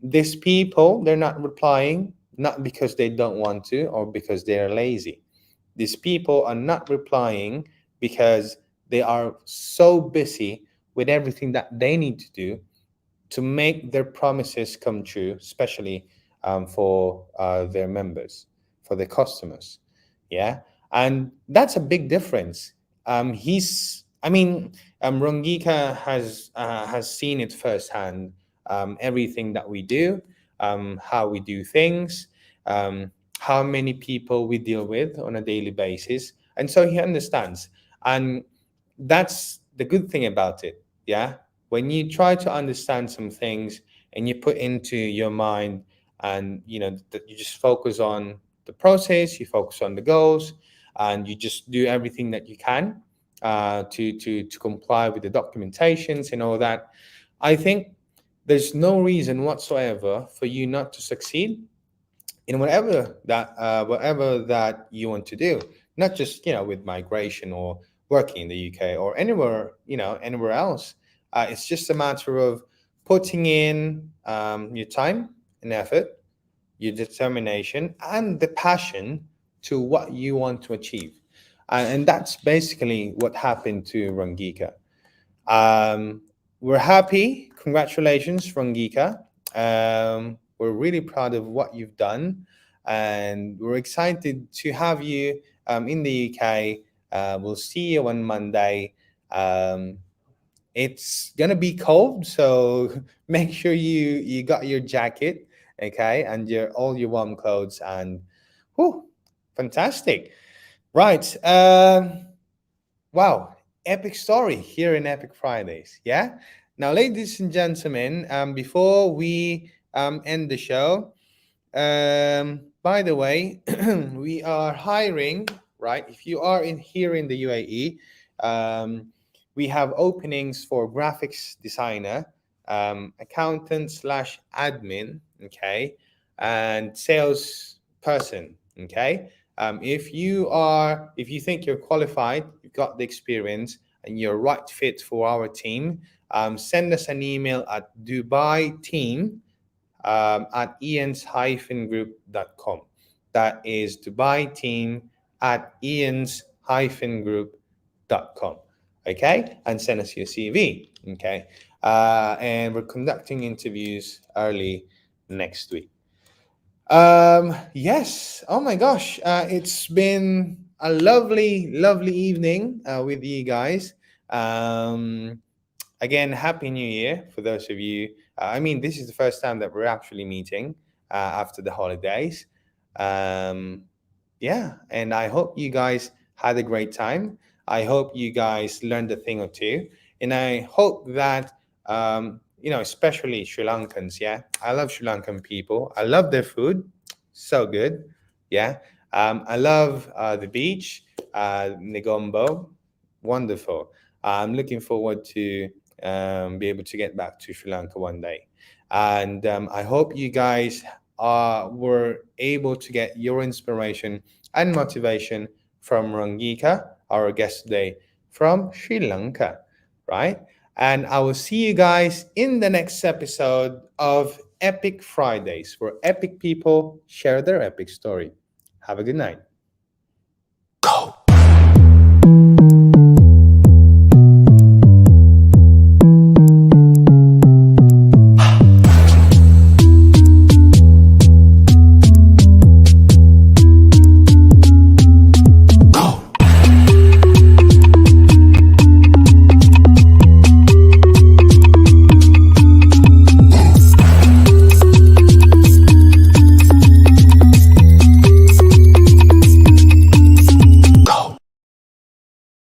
Speaker 2: These people, they're not replying, not because they don't want to or because they're lazy. These people are not replying because they are so busy with everything that they need to do to make their promises come true, especially for their members, for their customers. Yeah, and that's a big difference. I mean, Rangika has seen it firsthand. Everything that we do, how we do things, how many people we deal with on a daily basis, and so he understands. And that's the good thing about it. Yeah, when you try to understand some things and you put into your mind, and that you just focus on the process, you focus on the goals, and you just do everything that you can to comply with the documentations and all that. I think there's no reason whatsoever for you not to succeed in whatever that you want to do, not just with migration or working in the UK or anywhere else. It's just a matter of putting in your time and effort, your determination, and the passion to what you want to achieve. And that's basically what happened to Rangika. Um, we're happy. Congratulations, Rangika. We're really proud of what you've done, and we're excited to have you in the UK. We'll see you on Monday. Um, it's gonna be cold, so make sure you got your jacket, okay, and all your warm clothes. And whew, fantastic. Right. Wow, epic story here in Epic Fridays. Yeah. Now, ladies and gentlemen, before we end the show, by the way, we are hiring. Right, if you are in here in the UAE, we have openings for graphics designer, accountant slash admin, okay, and sales person, okay. If you think you're qualified, you've got the experience, and you're right fit for our team, send us an email at Dubai team at ians-group.com. That is Dubai team at ians-group.com. Okay, and send us your CV. Okay, and we're conducting interviews early next week. Yes. Oh my gosh. It's been a lovely, lovely evening with you guys. Um, Again, Happy New Year for those of you. I mean, this is the first time that we're actually meeting after the holidays. Um, yeah, and I hope you guys had a great time. I hope you guys learned a thing or two, and I hope that especially Sri Lankans. Yeah, I love Sri Lankan people. I love their food, so good. Yeah, I love the beach, Negombo, wonderful. I'm looking forward to be able to get back to Sri Lanka one day, and I hope you guys were able to get your inspiration and motivation from Rangika, our guest today from Sri Lanka, right? And I will see you guys in the next episode of Epic Fridays, where epic people share their epic story. Have a good night.